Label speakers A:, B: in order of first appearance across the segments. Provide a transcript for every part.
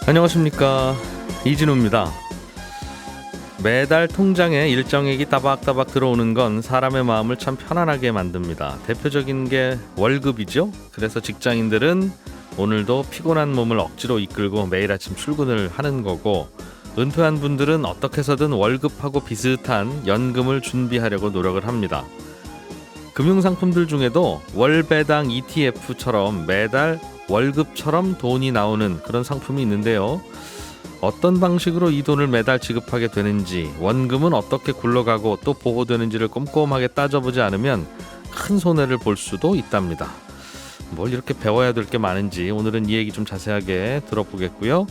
A: 안녕하십니까, 이진우입니다. 매달 통장에 일정액이 따박따박 들어오는 건 사람의 마음을 참 편안하게 만듭니다. 대표적인 게 월급이죠. 그래서 직장인들은 오늘도 피곤한 몸을 억지로 이끌고 매일 아침 출근을 하는 거고, 은퇴한 분들은 어떻게 해서든 월급하고 비슷한 연금을 준비하려고 노력을 합니다. 금융상품들 중에도 월배당 ETF처럼 매달 월급처럼 돈이 나오는 그런 상품이 있는데요. 어떤 방식으로 이 돈을 매달 지급하게 되는지, 원금은 어떻게 굴러가고 또 보호되는지를 꼼꼼하게 따져보지 않으면 큰 손해를 볼 수도 있답니다. 뭘 이렇게 배워야 될 게 많은지 오늘은 이 얘기 좀 자세하게 들어보겠고요.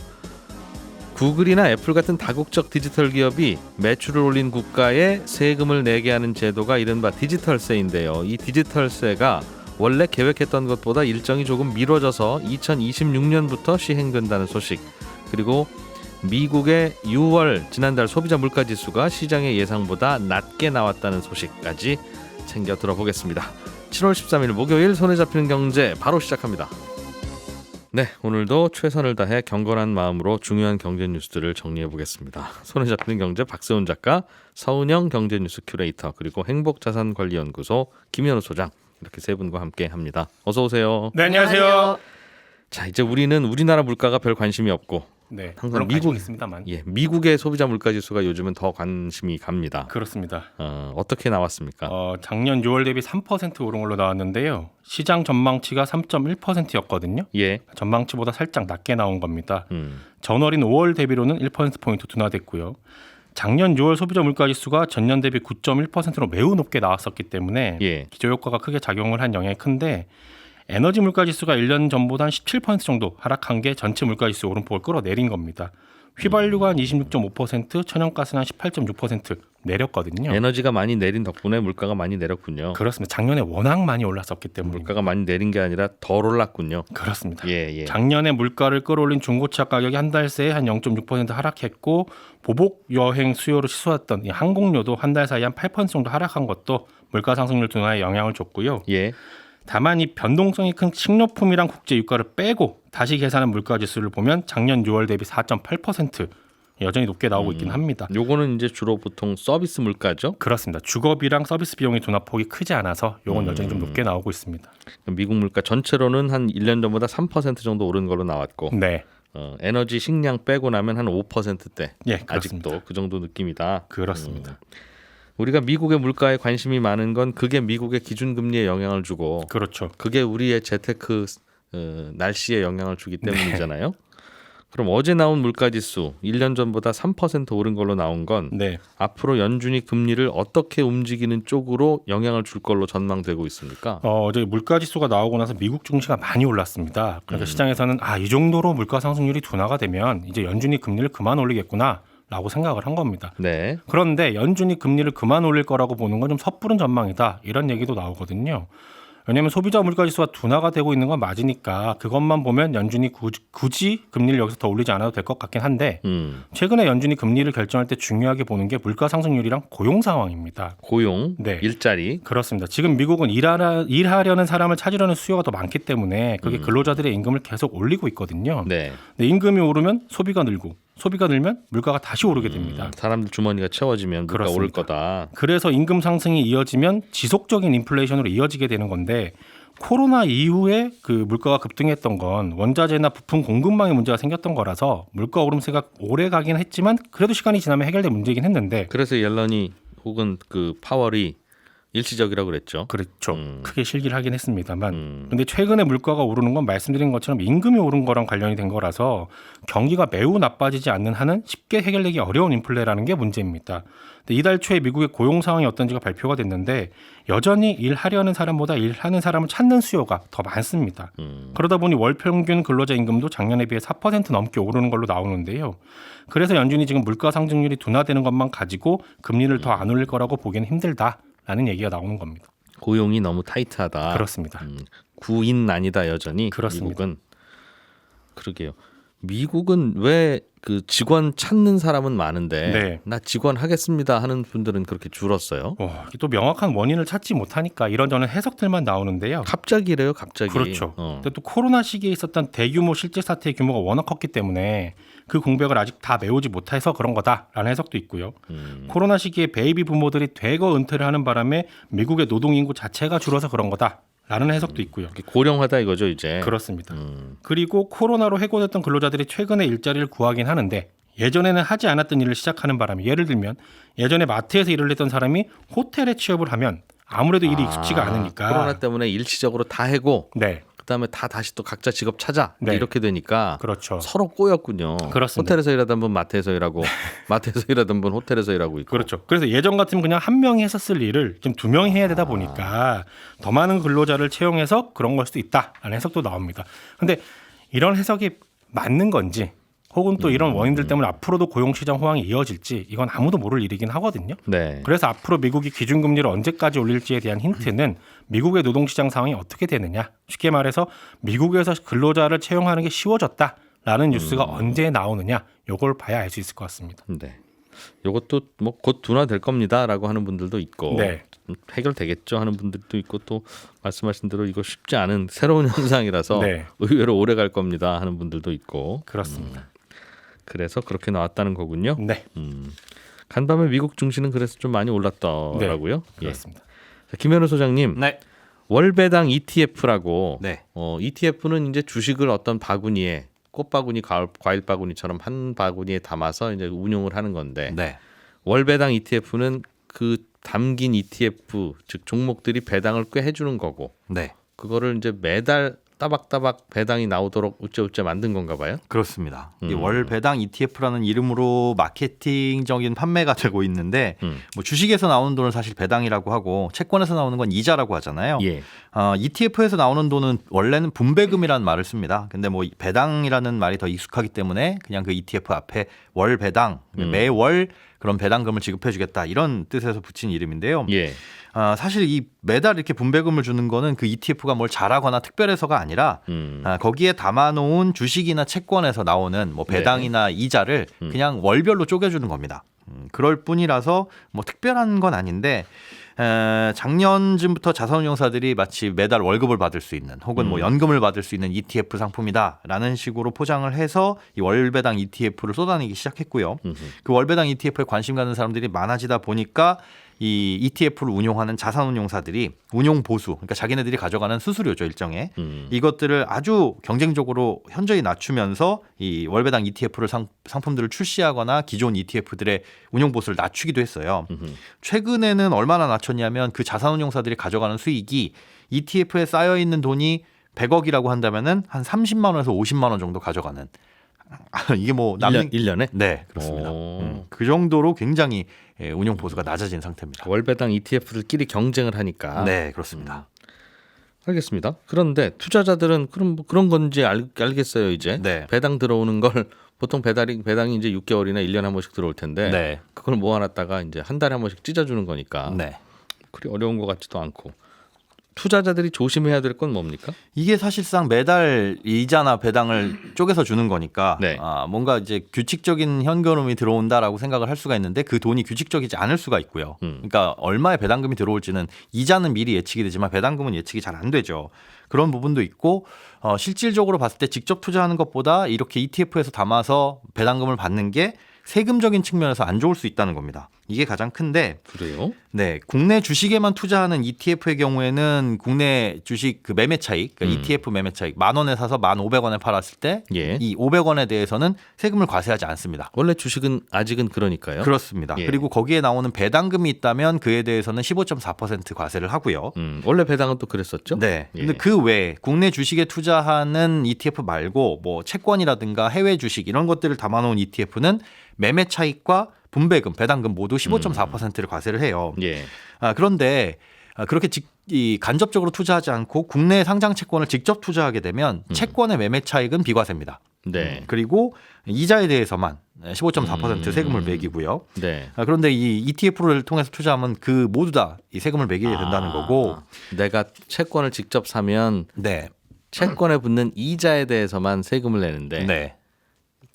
A: 구글이나 애플 같은 다국적 디지털 기업이 매출을 올린 국가에 세금을 내게 하는 제도가 이른바 디지털세인데요. 이 디지털세가 원래 계획했던 것보다 일정이 조금 미뤄져서 2026년부터 시행된다는 소식, 그리고 미국의 6월 지난달 소비자 물가지수가 시장의 예상보다 낮게 나왔다는 소식까지 챙겨 들어보겠습니다. 7월 13일 목요일 손에 잡히는 경제 바로 시작합니다. 네, 오늘도 최선을 다해 경건한 마음으로 중요한 경제 뉴스들을 정리해 보겠습니다. 손에 잡히는 경제 박세훈 작가, 서은영 경제뉴스 큐레이터, 그리고 행복자산관리연구소 김현우 소장, 이렇게 세 분과 함께 합니다. 어서 오세요.
B: 네, 안녕하세요.
A: 자, 이제 우리는 우리나라 물가가 별 관심이 없고,
B: 네,
A: 항상
B: 미국 있습니다만.
A: 미국의 소비자 물가지수가 요즘은 더 관심이 갑니다.
B: 그렇습니다.
A: 어떻게 나왔습니까?
B: 작년 6월 대비 3% 오른 걸로 나왔는데요. 시장 전망치가 3.1%였거든요.
A: 예.
B: 전망치보다 살짝 낮게 나온 겁니다. 전월인 5월 대비로는 1%포인트 둔화됐고요. 작년 6월 소비자 물가지수가 전년 대비 9.1%로 매우 높게 나왔었기 때문에 기저효과가 크게 작용을 한 영향이 큰데, 에너지 물가지수가 1년 전보다 한 17% 정도 하락한 게 전체 물가지수 오름폭을 끌어내린 겁니다. 휘발유가 한 26.5%, 천연가스는 한 18.6% 내렸거든요.
A: 에너지가 많이 내린 덕분에 물가가 많이 내렸군요.
B: 그렇습니다. 작년에 워낙 많이 올랐었기 때문에
A: 물가가 많이 내린 게 아니라 덜 올랐군요.
B: 그렇습니다.
A: 예.
B: 작년에 물가를 끌어올린 중고차 가격이 한 달 새에 한 0.6% 하락했고, 보복 여행 수요를 치솟았던 이 항공료도 한 달 사이에 한 8% 정도 하락한 것도 물가 상승률 둔화에 영향을 줬고요.
A: 예.
B: 다만 이 변동성이 큰 식료품이랑 국제 유가를 빼고 다시 계산한 물가 지수를 보면 작년 6월 대비 4.8% 여전히 높게 나오고 있긴 합니다.
A: 요거는 이제 주로 보통 서비스 물가죠?
B: 그렇습니다. 주거비랑 서비스 비용의 둔화폭이 크지 않아서 요건 여전히 좀 높게 나오고 있습니다.
A: 미국 물가 전체로는 한 1년 전보다 3% 정도 오른 걸로 나왔고,
B: 네.
A: 에너지 식량 빼고 나면 한 5%대.
B: 예, 그렇습니다.
A: 아직도 그 정도 느낌이다.
B: 그렇습니다.
A: 우리가 미국의 물가에 관심이 많은 건 그게 미국의 기준금리에 영향을 주고,
B: 그렇죠.
A: 그게 우리의 재테크 날씨에 영향을 주기 때문이잖아요. 그럼 어제 나온 물가지수 1년 전보다 3% 오른 걸로 나온 건 앞으로 연준이 금리를 어떻게 움직이는 쪽으로 영향을 줄 걸로 전망되고 있습니까?
B: 어제 물가지수가 나오고 나서 미국 증시가 많이 올랐습니다. 그러니까 시장에서는 이 정도로 물가 상승률이 둔화가 되면 이제 연준이 금리를 그만 올리겠구나 라고 생각을 한 겁니다.
A: 네.
B: 그런데 연준이 금리를 그만 올릴 거라고 보는 건 좀 섣부른 전망이다, 이런 얘기도 나오거든요. 왜냐하면 소비자 물가지수가 둔화가 되고 있는 건 맞으니까 그것만 보면 연준이 굳이 금리를 여기서 더 올리지 않아도 될 것 같긴 한데, 최근에 연준이 금리를 결정할 때 중요하게 보는 게 물가 상승률이랑 고용 상황입니다.
A: 고용, 일자리.
B: 그렇습니다. 지금 미국은 일하려는 사람을 찾으려는 수요가 더 많기 때문에 그게 근로자들의 임금을 계속 올리고 있거든요.
A: 네.
B: 근데 임금이 오르면 소비가 늘고, 소비가 늘면 물가가 다시 오르게 됩니다.
A: 사람들 주머니가 채워지면 물가 오를 거다.
B: 그래서 임금 상승이 이어지면 지속적인 인플레이션으로 이어지게 되는 건데, 코로나 이후에 그 물가가 급등했던 건 원자재나 부품 공급망에 문제가 생겼던 거라서 물가 오름세가 오래 가긴 했지만 그래도 시간이 지나면 해결될 문제이긴 했는데,
A: 그래서 옐런이 혹은 그 파월이 일시적이라고 그랬죠.
B: 그렇죠. 크게 실기를 하긴 했습니다만, 근데 최근에 물가가 오르는 건 말씀드린 것처럼 임금이 오른 거랑 관련이 된 거라서 경기가 매우 나빠지지 않는 한은 쉽게 해결되기 어려운 인플레라는 게 문제입니다. 근데 이달 초에 미국의 고용 상황이 어떤지가 발표가 됐는데, 여전히 일하려는 사람보다 일하는 사람을 찾는 수요가 더 많습니다. 그러다 보니 월 평균 근로자 임금도 작년에 비해 4% 넘게 오르는 걸로 나오는데요. 그래서 연준이 지금 물가 상승률이 둔화되는 것만 가지고 금리를 더 안 올릴 거라고 보기는 힘들다라는 얘기가 나오는 겁니다.
A: 고용이 너무 타이트하다.
B: 그렇습니다.
A: 구인난이다 여전히.
B: 그렇습니다.
A: 미국은. 그러게요. 미국은 왜 그 직원 찾는 사람은 많은데
B: 네.
A: 나 직원 하겠습니다 하는 분들은 그렇게 줄었어요.
B: 이게 또 명확한 원인을 찾지 못하니까 이런저런 해석들만 나오는데요.
A: 갑자기래요, 갑자기.
B: 그렇죠. 근데 또 코로나 시기에 있었던 대규모 실제 사태의 규모가 워낙 컸기 때문에 그 공백을 아직 다 메우지 못해서 그런 거다라는 해석도 있고요. 코로나 시기에 베이비 부모들이 대거 은퇴를 하는 바람에 미국의 노동 인구 자체가 줄어서 그런 거다라는 해석도 있고요.
A: 고령화다 이거죠 이제.
B: 그렇습니다. 그리고 코로나로 해고됐던 근로자들이 최근에 일자리를 구하긴 하는데 예전에는 하지 않았던 일을 시작하는 바람에 예를 들면 예전에 마트에서 일을 했던 사람이 호텔에 취업을 하면 아무래도 일이 익숙지가 않으니까
A: 코로나 때문에 일시적으로 다 해고
B: 네.
A: 그다음에 다 다시 또 각자 직업 찾아
B: 네.
A: 이렇게 되니까
B: 그렇죠.
A: 서로 꼬였군요.
B: 그렇습니다.
A: 호텔에서 일하던 분 마트에서 일하고 마트에서 일하던 분 호텔에서 일하고 있고.
B: 그렇죠. 그래서 예전 같으면 그냥 한 명이 했었을 일을 지금 두 명이 해야 되다 보니까 더 많은 근로자를 채용해서 그런 걸 수도 있다라는 해석도 나옵니다. 근데 이런 해석이 맞는 건지 혹은 또 이런 원인들 때문에 앞으로도 고용시장 호황이 이어질지 이건 아무도 모를 일이긴 하거든요.
A: 네.
B: 그래서 앞으로 미국이 기준금리를 언제까지 올릴지에 대한 힌트는 미국의 노동시장 상황이 어떻게 되느냐. 쉽게 말해서 미국에서 근로자를 채용하는 게 쉬워졌다라는 뉴스가 언제 나오느냐. 요걸 봐야 알 수 있을 것 같습니다.
A: 네. 요것도 뭐 곧 둔화될 겁니다라고 하는 분들도 있고
B: 네.
A: 해결되겠죠 하는 분들도 있고 또 말씀하신 대로 이거 쉽지 않은 새로운 현상이라서
B: 네.
A: 의외로 오래 갈 겁니다 하는 분들도 있고.
B: 그렇습니다.
A: 그래서 그렇게 나왔다는 거군요.
B: 네.
A: 간밤에 미국 증시는 그래서 좀 많이 올랐더라고요.
B: 네, 그렇습니다.
A: 자, 김현우 소장님,
C: 네.
A: 월배당 ETF라고
C: 네.
A: ETF는 이제 주식을 어떤 바구니에 꽃바구니, 과일 바구니처럼 한 바구니에 담아서 이제 운용을 하는 건데
C: 네.
A: 월배당 ETF는 그 담긴 ETF 즉 종목들이 배당을 꽤 해주는 거고
C: 네.
A: 그거를 이제 매달 따박따박 배당이 나오도록 우째우째 만든 건가 봐요.
C: 그렇습니다. 이 월 배당 ETF라는 이름으로 마케팅적인 판매가 되고 있는데 뭐 주식에서 나오는 돈을 사실 배당이라고 하고 채권에서 나오는 건 이자라고 하잖아요.
A: 예.
C: ETF에서 나오는 돈은 원래는 분배금이라는 말을 씁니다. 근데 뭐 배당이라는 말이 더 익숙하기 때문에 그냥 그 ETF 앞에 월 배당 매월 그런 배당금을 지급해주겠다 이런 뜻에서 붙인 이름인데요.
A: 예.
C: 사실 이 매달 이렇게 분배금을 주는 거는 그 ETF가 뭘 잘하거나 특별해서가 아니라 거기에 담아놓은 주식이나 채권에서 나오는 뭐 배당이나 이자를 그냥 월별로 쪼개주는 겁니다. 그럴 뿐이라서 뭐 특별한 건 아닌데 작년쯤부터 자산운용사들이 마치 매달 월급을 받을 수 있는 혹은 뭐 연금을 받을 수 있는 ETF 상품이다라는 식으로 포장을 해서 이 월배당 ETF를 쏟아내기 시작했고요. 그 월배당 ETF에 관심 가는 사람들이 많아지다 보니까 이 ETF를 운용하는 자산운용사들이 운용 보수, 그러니까 자기네들이 가져가는 수수료죠 일정에 이것들을 아주 경쟁적으로 현저히 낮추면서 이 월배당 ETF를 상품들을 출시하거나 기존 ETF들의 운용 보수를 낮추기도 했어요. 최근에는 얼마나 낮췄냐면 그 자산운용사들이 가져가는 수익이 ETF에 쌓여 있는 돈이 100억이라고 한다면은 한 30만 원에서 50만 원 정도 가져가는. 이게 뭐
A: 1년에?
C: 네, 그렇습니다. 그 정도로 굉장히 운용 보수가 낮아진 상태입니다.
A: 월배당 ETF들끼리 경쟁을 하니까.
C: 네, 그렇습니다.
A: 알겠습니다. 그런데 투자자들은 그럼 뭐 그런 건지 알겠어요 이제.
C: 네.
A: 배당 들어오는 걸 보통 배당이 이제 6개월이나 1년에 한 번씩 들어올 텐데
C: 네.
A: 그걸 모아놨다가 이제 한 달에 한 번씩 찢어주는 거니까
C: 네.
A: 그리 어려운 것 같지도 않고. 투자자들이 조심해야 될 건 뭡니까?
C: 이게 사실상 매달 이자나 배당을 쪼개서 주는 거니까
A: 네.
C: 뭔가 이제 규칙적인 현금이 들어온다라고 생각을 할 수가 있는데 그 돈이 규칙적이지 않을 수가 있고요. 그러니까 얼마의 배당금이 들어올지는 이자는 미리 예측이 되지만 배당금은 예측이 잘 안 되죠. 그런 부분도 있고 실질적으로 봤을 때 직접 투자하는 것보다 이렇게 ETF에서 담아서 배당금을 받는 게 세금적인 측면에서 안 좋을 수 있다는 겁니다. 이게 가장 큰데
A: 그래요?
C: 네, 국내 주식에만 투자하는 ETF의 경우에는 국내 주식 그 매매 차익, 그러니까 ETF 매매 차익 10,000원에 사서 1,500원에 팔았을 때 이 500원에 대해서는 세금을 과세하지 않습니다.
A: 원래 주식은 아직은 그러니까요.
C: 그렇습니다.
A: 예.
C: 그리고 거기에 나오는 배당금이 있다면 그에 대해서는 15.4% 과세를 하고요.
A: 원래 배당은 또 그랬었죠?
C: 네.
A: 예.
C: 근데 그 외에 국내 주식에 투자하는 ETF 말고 뭐 채권이라든가 해외 주식 이런 것들을 담아놓은 ETF는 매매 차익과 분배금, 배당금 모두 15.4%를 과세를 해요.
A: 예.
C: 그런데 그렇게 간접적으로 투자하지 않고 국내 상장 채권을 직접 투자하게 되면 채권의 매매 차익은 비과세입니다.
A: 네.
C: 그리고 이자에 대해서만 15.4% 세금을 매기고요.
A: 네.
C: 그런데 이 ETF를 통해서 투자하면 그 모두 다 이 세금을 매기게 된다는 거고.
A: 내가 채권을 직접 사면
C: 네.
A: 채권에 붙는 이자에 대해서만 세금을 내는데
C: 네.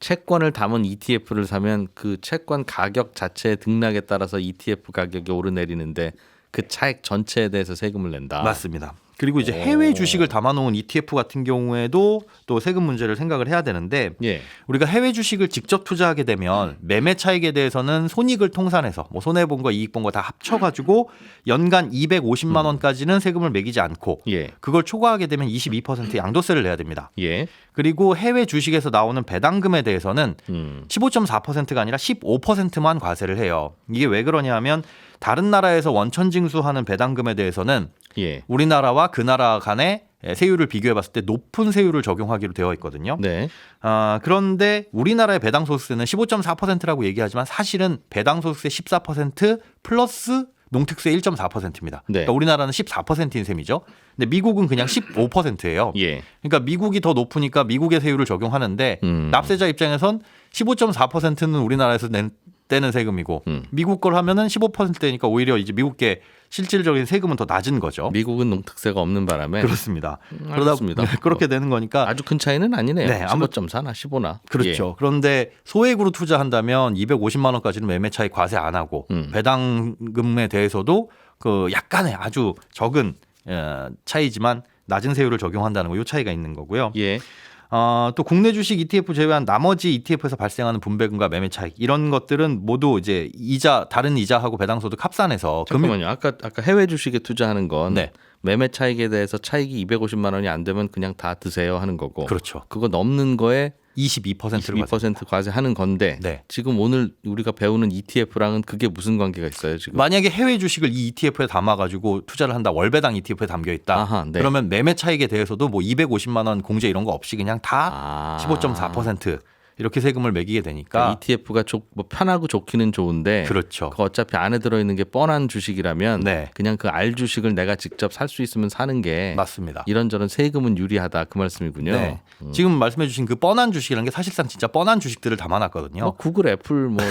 A: 채권을 담은 ETF를 사면 그 채권 가격 자체의 등락에 따라서 ETF 가격이 오르내리는데 그 차액 전체에 대해서 세금을 낸다.
C: 맞습니다. 그리고 이제 해외 주식을 담아놓은 ETF 같은 경우에도 또 세금 문제를 생각을 해야 되는데
A: 예.
C: 우리가 해외 주식을 직접 투자하게 되면 매매 차익에 대해서는 손익을 통산해서 뭐 손해 본 거, 이익 본 거 다 합쳐가지고 연간 250만 원까지는 세금을 매기지 않고
A: 예.
C: 그걸 초과하게 되면 22% 양도세를 내야 됩니다.
A: 예.
C: 그리고 해외 주식에서 나오는 배당금에 대해서는 15.4%가 아니라 15%만 과세를 해요. 이게 왜 그러냐면 다른 나라에서 원천 징수하는 배당금에 대해서는
A: 예.
C: 우리나라와 그 나라 간의 세율을 비교해 봤을 때 높은 세율을 적용하기로 되어 있거든요.
A: 네.
C: 그런데 우리나라의 배당 소득세는 15.4%라고 얘기하지만 사실은 배당 소득세 14% 플러스 농특세 1.4%입니다.
A: 네.
C: 그러니까 우리나라는 14%인 셈이죠. 근데 미국은 그냥 15%예요.
A: 예.
C: 그러니까 미국이 더 높으니까 미국의 세율을 적용하는데 납세자 입장에선 15.4%는 우리나라에서 떼는 세금이고 미국 걸 하면은 15%대니까 오히려 이제 미국계 실질적인 세금은 더 낮은 거죠.
A: 미국은 농특세가 없는 바람에
C: 그렇습니다.
A: 알겠습니다.
C: 그렇게 되는 거니까
A: 아주 큰 차이는 아니네요.
C: 네,
A: 15.4나 15나.
C: 그렇죠. 그런데 소액으로 투자한다면 250만 원까지는 매매 차익 과세 안 하고 배당금에 대해서도 그 약간의 아주 적은 차이지만 낮은 세율을 적용한다는 거, 이 차이가 있는 거고요.
A: 예.
C: 또 국내 주식 ETF 제외한 나머지 ETF에서 발생하는 분배금과 매매 차익 이런 것들은 모두 이제 다른 이자하고 배당소득 합산해서
A: 잠깐만요. 아까 해외 주식에 투자하는 건
C: 네.
A: 매매 차익에 대해서 차익이 250만 원이 안 되면 그냥 다 드세요 하는 거고.
C: 그렇죠.
A: 그거 넘는 거에
C: 22%를
A: 22% 과세하는 건데
C: 네.
A: 지금 오늘 우리가 배우는 ETF랑은 그게 무슨 관계가 있어요 지금?
C: 만약에 해외 주식을 이 ETF에 담아가지고 투자를 한다. 월배당 ETF에 담겨 있다.
A: 아하, 네.
C: 그러면 매매 차익에 대해서도 뭐 250만 원 공제 이런 거 없이 그냥 다
A: 아.
C: 15.4% 이렇게 세금을 매기게 되니까
A: ETF가 뭐 편하고 좋기는 좋은데
C: 그렇죠.
A: 그 어차피 안에 들어있는 게 뻔한 주식이라면
C: 네.
A: 그냥 그 알 주식을 내가 직접 살 수 있으면 사는 게
C: 맞습니다.
A: 이런저런 세금은 유리하다 그 말씀이군요.
C: 네. 지금 말씀해 주신 그 뻔한 주식이라는 게 사실상 진짜 뻔한 주식들을 담아놨거든요.
A: 뭐 구글, 애플, 뭐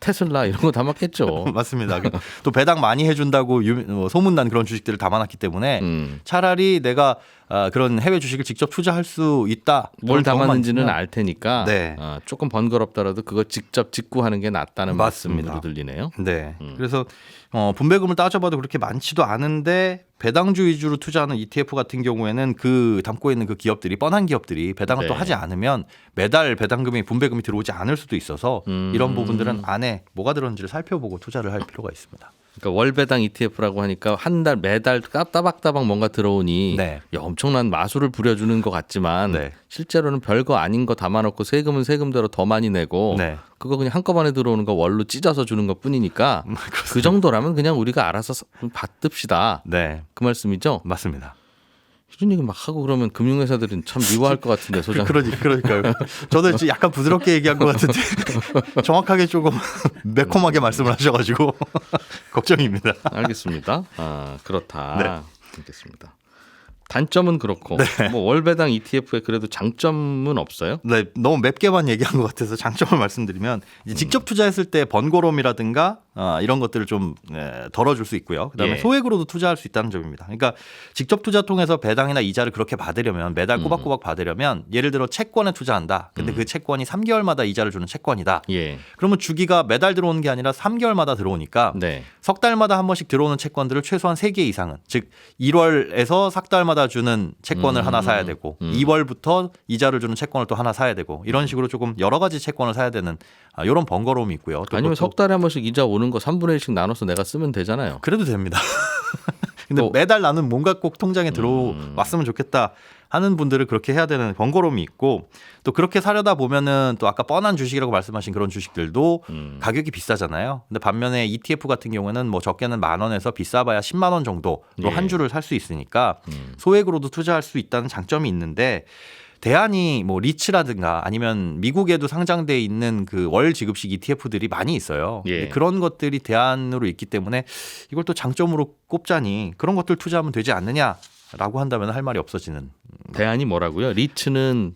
A: 테슬라 이런 거 담았겠죠.
C: 맞습니다. 또 배당 많이 해준다고 소문난 그런 주식들을 담아놨기 때문에 차라리 내가 그런 해외 주식을 직접 투자할 수 있다.
A: 뭘
C: 그런 경험만
A: 담았는지는
C: 있으면
A: 알 테니까
C: 네.
A: 조금 번거롭더라도 그거 직접 직구하는 게 낫다는
C: 맞습니다.
A: 말씀으로 들리네요.
C: 네. 그래서 분배금을 따져봐도 그렇게 많지도 않은데 배당주 위주로 투자하는 ETF 같은 경우에는 그 담고 있는 그 기업들이 뻔한 기업들이 배당을 또
A: 네.
C: 하지 않으면 매달 배당금이 분배금이 들어오지 않을 수도 있어서 이런 부분들은 안에 뭐가 들었는지를 살펴보고 투자를 할 필요가 있습니다.
A: 그러니까 월배당 ETF라고 하니까 한 달 매달 따박따박 뭔가 들어오니
C: 네.
A: 야, 엄청난 마술을 부려주는 것 같지만
C: 네.
A: 실제로는 별거 아닌 거 담아놓고 세금은 세금대로 더 많이 내고
C: 네.
A: 그거 그냥 한꺼번에 들어오는 거 월로 찢어서 주는 것 뿐이니까 그 정도라면 그냥 우리가 알아서 받듭시다.
C: 네.
A: 그 말씀이죠?
C: 맞습니다.
A: 이런 얘기 막 하고 그러면 금융회사들은 참 미워할 것 같은데 소장.
C: 그러니까요. 저도 지금 약간 부드럽게 얘기한 것 같은데 정확하게 조금 매콤하게 말씀을 하셔가지고 걱정입니다.
A: 알겠습니다. 그렇다.
C: 네.
A: 알겠습니다. 단점은 그렇고 뭐 월배당 ETF에 그래도 장점은 없어요?
C: 네, 너무 맵게만 얘기한 것 같아서 장점을 말씀드리면 이제 직접 투자했을 때 번거로움이라든가 이런 것들을 좀 덜어줄 수 있고요. 그다음에
A: 예.
C: 소액으로도 투자할 수 있다는 점입니다. 그러니까 직접 투자 통해서 배당이나 이자를 그렇게 받으려면 매달 꼬박꼬박 받으려면 예를 들어 채권에 투자한다. 근데 그 채권이 3개월마다 이자를 주는 채권이다.
A: 예.
C: 그러면 주기가 매달 들어오는 게 아니라 3개월마다 들어오니까
A: 네.
C: 석 달마다 한 번씩 들어오는 채권들을 최소한 3개 이상은 즉 1월에서 석 달마다 주는 채권을 하나 사야 되고 2월부터 이자를 주는 채권을 또 하나 사야 되고 이런 식으로 조금 여러 가지 채권을 사야 되는 이런 번거로움이 있고요. 또
A: 아니면
C: 그것도
A: 석 달에 한 번씩 이자 오는 거 3분의 1씩 나눠서 내가 쓰면 되잖아요.
C: 그래도 됩니다. 근데
A: 또-
C: 매달 나는 뭔가 꼭 통장에 들어왔으면 좋겠다 하는 분들은 그렇게 해야 되는 번거로움이 있고 또 그렇게 사려다 보면은 또 아까 뻔한 주식이라고 말씀하신 그런 주식들도 가격이 비싸잖아요. 근데 반면에 ETF 같은 경우에는 뭐 적게는 10,000원에서 비싸봐야 10만 원 정도로
A: 예.
C: 한 주를 살 수 있으니까 소액으로도 투자할 수 있다는 장점이 있는데 대안이 뭐 리츠라든가 아니면 미국에도 상장돼 있는 그 월 지급식 ETF들이 많이 있어요.
A: 예.
C: 그런 것들이 대안으로 있기 때문에 이걸 또 장점으로 꼽자니 그런 것들 투자하면 되지 않느냐라고 한다면 할 말이 없어지는.
A: 대안이 뭐라고요? 리츠는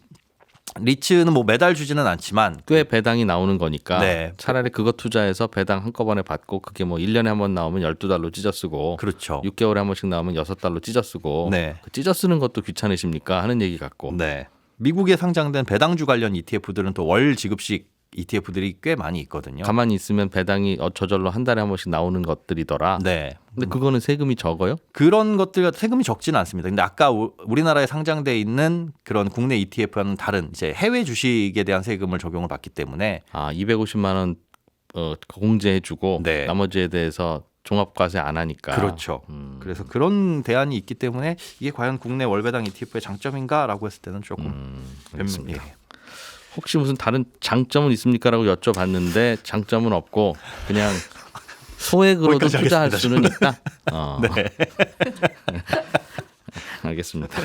C: 뭐 매달 주지는 않지만
A: 꽤 배당이 나오는 거니까
C: 네.
A: 차라리 그거 투자해서 배당 한꺼번에 받고 그게 뭐 1년에 한 번 나오면 12달로 찢어 쓰고
C: 그렇죠.
A: 6개월에 한 번씩 나오면 6달로 찢어 쓰고
C: 네.
A: 그 찢어 쓰는 것도 귀찮으십니까 하는 얘기 같고
C: 네. 미국에 상장된 배당주 관련 ETF들은 또 월 지급식 ETF들이 꽤 많이 있거든요.
A: 가만히 있으면 배당이 저절로 한 달에 한 번씩 나오는 것들이더라.
C: 네.
A: 근데 그거는 세금이 적어요?
C: 그런 것들 세금이 적지는 않습니다. 근데 아까 우리나라에 상장돼 있는 그런 국내 ETF와는 다른 이제 해외 주식에 대한 세금을 적용을 받기 때문에
A: 250만 원 공제해주고
C: 네.
A: 나머지에 대해서 종합과세 안 하니까.
C: 그렇죠. 그래서 그런 대안이 있기 때문에 이게 과연 국내 월배당 ETF의 장점인가라고 했을 때는 조금
A: 알겠습니다.
C: 예.
A: 혹시 무슨 다른 장점은 있습니까라고 여쭤봤는데 장점은 없고 그냥 소액으로도
C: 거기까지
A: 투자할
C: 하겠습니다,
A: 수는 있다.
C: 네.
A: 알겠습니다.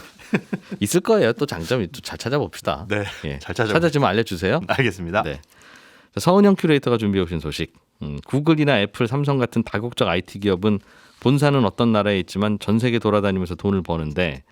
A: 있을 거예요. 또 장점이 또 잘 찾아봅시다.
C: 네.
A: 예.
C: 잘 찾아봅시다.
A: 찾아주면 알려주세요.
C: 알겠습니다.
A: 네. 자, 서은영 큐레이터가 준비해 오신 소식. 구글이나 애플, 삼성 같은 다국적 IT 기업은 본사는 어떤 나라에 있지만 전 세계 돌아다니면서 돈을 버는데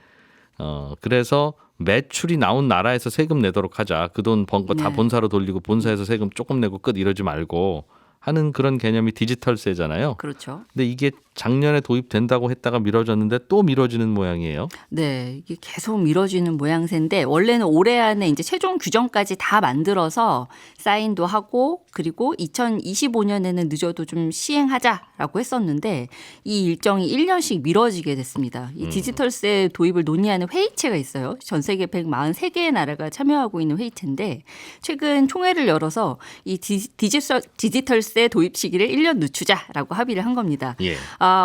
A: 그래서 매출이 나온 나라에서 세금 내도록 하자. 그 돈 번 거 다
D: 네.
A: 본사로 돌리고 본사에서 세금 조금 내고 끝 이러지 말고 하는 그런 개념이 디지털세잖아요.
D: 그렇죠.
A: 근데 이게 작년에 도입된다고 했다가 미뤄졌는데 또 미뤄지는 모양이에요.
D: 네, 이게 계속 미뤄지는 모양새인데 원래는 올해 안에 이제 최종 규정까지 다 만들어서 사인도 하고 그리고 2025년에는 늦어도 좀 시행하자라고 했었는데 이 일정이 1년씩 미뤄지게 됐습니다. 이 디지털세 도입을 논의하는 회의체가 있어요. 전 세계 143개의 나라가 참여하고 있는 회의체인데 최근 총회를 열어서 이 디지털세 도입 시기를 1년 늦추자라고 합의를 한 겁니다.
A: 예.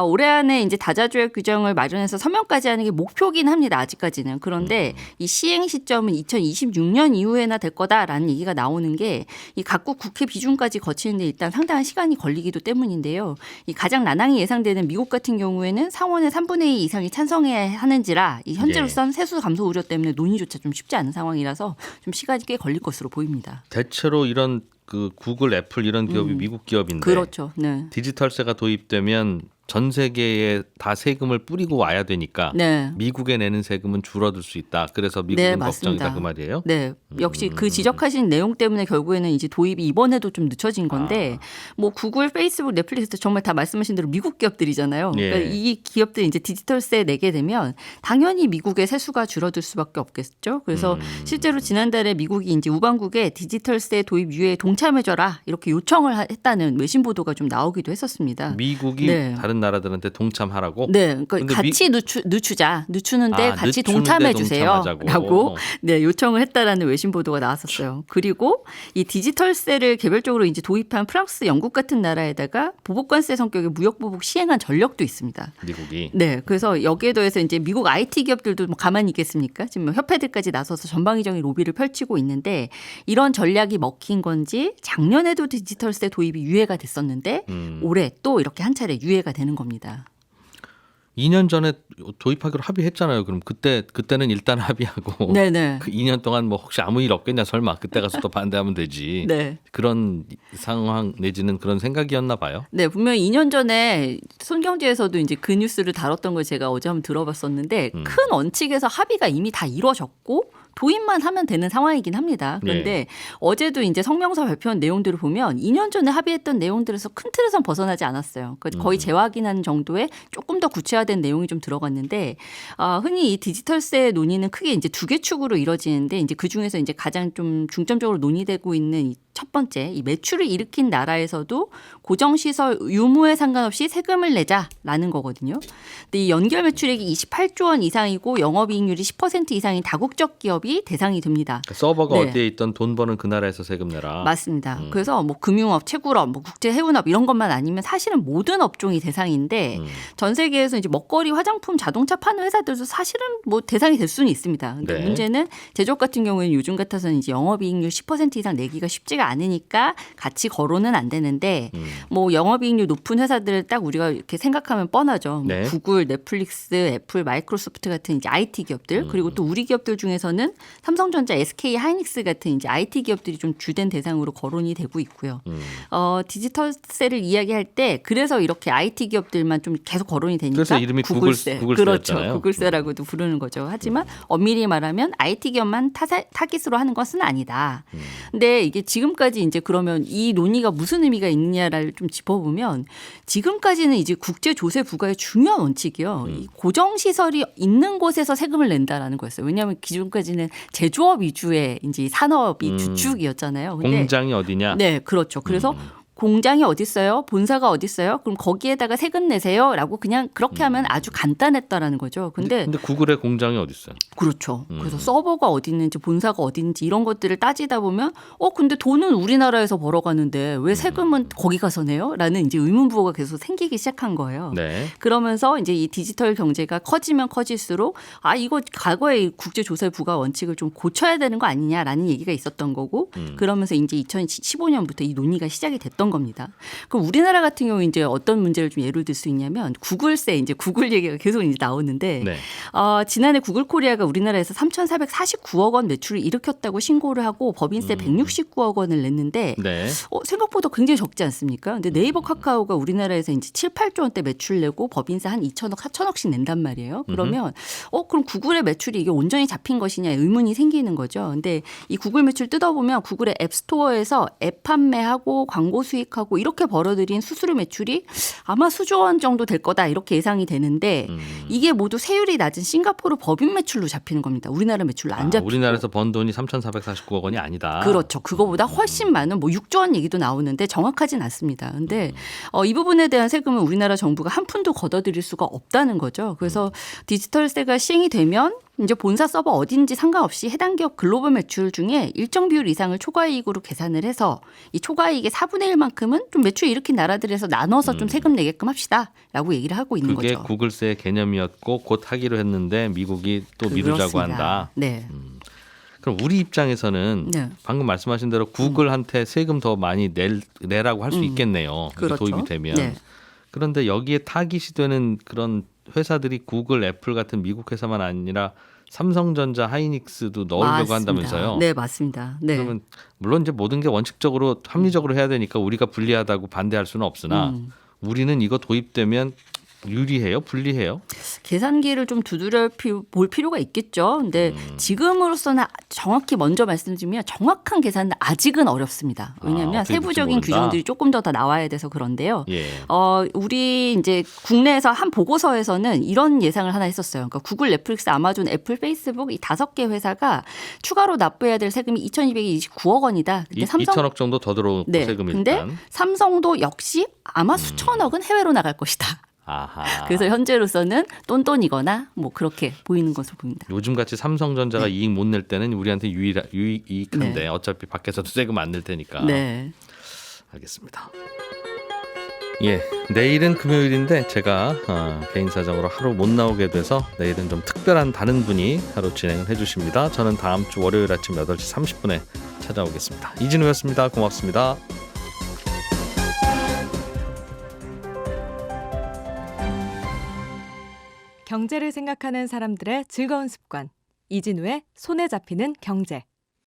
D: 올해 안에 이제 다자조약 규정을 마련해서 서명까지 하는 게 목표긴 합니다. 아직까지는. 그런데 이 시행 시점은 2026년 이후에나 될 거다라는 얘기가 나오는 게 이 각국 국회 비준까지 거치는데 일단 상당한 시간이 걸리기도 때문인데요. 이 가장 난항이 예상되는 미국 같은 경우에는 상원의 3분의 2 이상이 찬성해야 하는지라 이 현재로선 세수 감소 우려 때문에 논의조차 좀 쉽지 않은 상황이라서 좀 시간이 꽤 걸릴 것으로 보입니다.
A: 대체로 이런 그 구글, 애플 이런 기업이 미국 기업인데
D: 그렇죠. 네.
A: 디지털세가 도입되면 전 세계에 다 세금을 뿌리고 와야 되니까
D: 네.
A: 미국에 내는 세금은 줄어들 수 있다. 그래서 미국은
D: 네, 맞습니다.
A: 걱정이다 그 말이에요.
D: 네, 역시 그 지적하신 내용 때문에 결국에는 이제 도입이 이번에도 좀 늦춰진 건데, 뭐 구글, 페이스북, 넷플릭스 정말 다 말씀하신 대로 미국 기업들이잖아요.
A: 예.
D: 그러니까 이 기업들이 이제 디지털세 내게 되면 당연히 미국의 세수가 줄어들 수밖에 없겠죠. 그래서 실제로 지난달에 미국이 이제 우방국에 디지털세 도입 유예에 동참해줘라 이렇게 요청을 했다는 외신 보도가 좀 나오기도 했었습니다.
A: 미국이
D: 네.
A: 다른 나라들한테 동참하라고?
D: 네, 그러니까
A: 근데
D: 같이 늦추는데 같이
A: 늦추는데
D: 동참해 주세요라고
A: 동참하자고.
D: 네 요청을 했다라는 외신 보도가 나왔었어요. 그리고 이 디지털세를 개별적으로 이제 도입한 프랑스, 영국 같은 나라에다가 보복관세 성격의 무역 보복 시행한 전력도 있습니다.
A: 미국이.
D: 네, 그래서 여기에 더해서 이제 미국 IT 기업들도 뭐 가만히 있겠습니까? 지금 뭐 협회들까지 나서서 전방위적인 로비를 펼치고 있는데 이런 전략이 먹힌 건지 작년에도 디지털세 도입이 유예가 됐었는데 올해 또 이렇게 한 차례 유예가 되는 겁니다.
A: 2년 전에 도입하기로 합의했잖아요. 그럼 그때는 일단 합의하고
D: 네네.
A: 그 2년 동안 뭐 혹시 아무 일 없겠냐 설마 그때 가서 또 반대하면 되지.
D: 네.
A: 그런 상황 내지는 그런 생각이었나 봐요.
D: 네, 분명히 2년 전에 손경제에서도 이제 그 뉴스를 다뤘던 걸 제가 어제 한번 들어봤었는데 큰 원칙에서 합의가 이미 다 이루어졌고 도입만 하면 되는 상황이긴 합니다. 그런데 어제도 이제 성명서 발표한 내용들을 보면 2년 전에 합의했던 내용들에서 큰 틀에선 벗어나지 않았어요. 그러니까 거의 재확인하는 정도의 조금 더 구체화된 내용이 좀 들어갔는데 흔히 이 디지털세 논의는 크게 이제 두 개 축으로 이루어지는데 이제 그 중에서 이제 가장 좀 중점적으로 논의되고 있는 이 첫 번째, 이 매출을 일으킨 나라에서도 고정시설 유무에 상관없이 세금을 내자라는 거거든요. 근데 이 연결 매출액이 28조 원 이상이고 영업이익률이 10% 이상인 다국적 기업이 대상이 됩니다.
A: 서버가
D: 네.
A: 어디에 있던 돈 버는 그 나라에서 세금 내라.
D: 맞습니다. 그래서 뭐 금융업, 채굴업, 뭐 국제 해운업 이런 것만 아니면 사실은 모든 업종이 대상인데 전 세계에서 이제 먹거리, 화장품, 자동차 파는 회사들도 사실은 뭐 대상이 될 수는 있습니다. 근데
A: 네.
D: 문제는 제조업 같은 경우에는 요즘 같아서는 이제 영업이익률 10% 이상 내기가 쉽지가 않으니까 같이 거론은 안 되는데 뭐 영업이익률 높은 회사들을 딱 우리가 이렇게 생각하면 뻔하죠. 뭐
A: 네.
D: 구글, 넷플릭스, 애플, 마이크로소프트 같은 이제 IT 기업들 그리고 또 우리 기업들 중에서는 삼성전자, SK 하이닉스 같은 이제 IT 기업들이 좀 주된 대상으로 거론이 되고 있고요. 디지털세를 이야기할 때 그래서 이렇게 IT 기업들만 좀 계속 거론이 되니까
A: 그래서 이름이
D: 구글세.
A: 구글세였잖아요.
D: 그렇죠. 구글세라고도 부르는 거죠. 하지만 엄밀히 말하면 IT 기업만 타깃으로 하는 것은 아니다. 근데 이게 지금까지 이제 그러면 이 논의가 무슨 의미가 있느냐를 좀 짚어보면 지금까지는 이제 국제 조세 부과의 중요한 원칙이요. 이 고정 시설이 있는 곳에서 세금을 낸다라는 거였어요. 왜냐하면 기존까지는 제조업 위주의 이제 산업이 주축이었잖아요. 근데
A: 공장이 어디냐?
D: 네, 그렇죠. 그래서 공장이 어디 있어요? 본사가 어디 있어요? 그럼 거기에다가 세금 내세요라고 그냥 그렇게 하면 아주 간단했다라는 거죠. 근데
A: 구글의 공장이 어디 있어요?
D: 그렇죠. 그래서 서버가 어디 있는지 본사가 어디 있는지 이런 것들을 따지다 보면 근데 돈은 우리나라에서 벌어가는데 왜 세금은 거기 가서 내요? 라는 이제 의문부호가 계속 생기기 시작한 거예요.
A: 네.
D: 그러면서 이제 이 디지털 경제가 커지면 커질수록 이거 과거의 국제 조세 부과 원칙을 좀 고쳐야 되는 거 아니냐라는 얘기가 있었던 거고 그러면서 이제 2015년부터 이 논의가 시작이 됐던 겁니다. 그럼 우리나라 같은 경우 이제 어떤 문제를 좀 예를 들 수 있냐면 구글세 이제 구글 얘기가 계속 이제 나오는데
A: 네.
D: 지난해 구글 코리아가 우리나라에서 3,449억 원 매출을 일으켰다고 신고를 하고 법인세 169억 원을 냈는데
A: 네.
D: 생각보다 굉장히 적지 않습니까? 근데 네이버 카카오가 우리나라에서 이제 7, 8조 원대 매출 내고 법인세 한 2천억, 4천억씩 낸단 말이에요. 그러면 그럼 구글의 매출이 이게 온전히 잡힌 것이냐 의문이 생기는 거죠. 근데 이 구글 매출 뜯어보면 구글의 앱스토어에서 앱 판매하고 광고 수익하고 이렇게 벌어들인 수수료 매출이 아마 수조 원 정도 될 거다 이렇게 예상이 되는데 이게 모두 세율이 낮은 싱가포르 법인 매출로 잡히는 겁니다. 우리나라 매출로 안 잡히고.
A: 우리나라에서 번 돈이 3,449억 원이 아니다.
D: 그렇죠. 그거보다 훨씬 많은 6조 원 얘기도 나오는데 정확하진 않습니다. 근데 이 부분에 대한 세금은 우리나라 정부가 한 푼도 걷어들일 수가 없다는 거죠. 그래서 디지털세가 시행이 되면 이제 본사 서버 어딘지 상관없이 해당 기업 글로벌 매출 중에 일정 비율 이상을 초과이익으로 계산을 해서 이 초과이익의 4분의 1만큼은 좀 매출 일으킨 나라들에서 나눠서 좀 세금 내게끔 합시다라고 얘기를 하고 있는
A: 그게
D: 거죠.
A: 구글세의 개념이었고 곧 하기로 했는데 미국이 또 미루자고
D: 그렇습니다.
A: 한다.
D: 네.
A: 그럼 우리 입장에서는
D: 네.
A: 방금 말씀하신 대로 구글한테 세금 더 많이 내라고 할 수 있겠네요. 이게
D: 그렇죠.
A: 도입이 되면.
D: 네.
A: 그런데 여기에 타깃이 되는 그런 회사들이 구글, 애플 같은 미국 회사만 아니라 삼성전자, 하이닉스도 넣으려고
D: 맞습니다.
A: 한다면서요.
D: 네, 맞습니다. 네.
A: 그러면 물론 이제 모든 게 원칙적으로 합리적으로 해야 되니까 우리가 불리하다고 반대할 수는 없으나 우리는 이거 도입되면 유리해요? 불리해요?
D: 계산기를 좀 두드려 볼 필요가 있겠죠. 근데 지금으로서는 정확히 먼저 말씀드리면 정확한 계산은 아직은 어렵습니다. 왜냐하면
A: 어떻게 될지
D: 세부적인
A: 모른다.
D: 규정들이 조금 더 나와야 돼서 그런데요.
A: 예.
D: 우리 이제 국내에서 한 보고서에서는 이런 예상을 하나 했었어요. 그러니까 구글, 넷플릭스, 아마존, 애플, 페이스북 이 5개 회사가 추가로 납부해야 될 세금이 2,229억 원이다. 근데
A: 2천억 정도 더 들어오고
D: 네.
A: 세금이
D: 근데
A: 일단.
D: 삼성도 역시 아마 수천억은 해외로 나갈 것이다.
A: 아하.
D: 그래서 현재로서는 똔똔이거나 뭐 그렇게 보이는 것으로 보입니다.
A: 요즘같이 삼성전자가 이익 못 낼 때는 우리한테 유익한데
D: 네.
A: 어차피 밖에서도 세금 안 낼 테니까.
D: 네.
A: 알겠습니다. 예, 내일은 금요일인데 제가 개인 사정으로 하루 못 나오게 돼서 내일은 좀 특별한 다른 분이 하루 진행을 해주십니다. 저는 다음 주 월요일 아침 8시 30분에 찾아오겠습니다. 이진우였습니다. 고맙습니다.
E: 경제를 생각하는 사람들의 즐거운 습관. 이진우의 손에 잡히는 경제.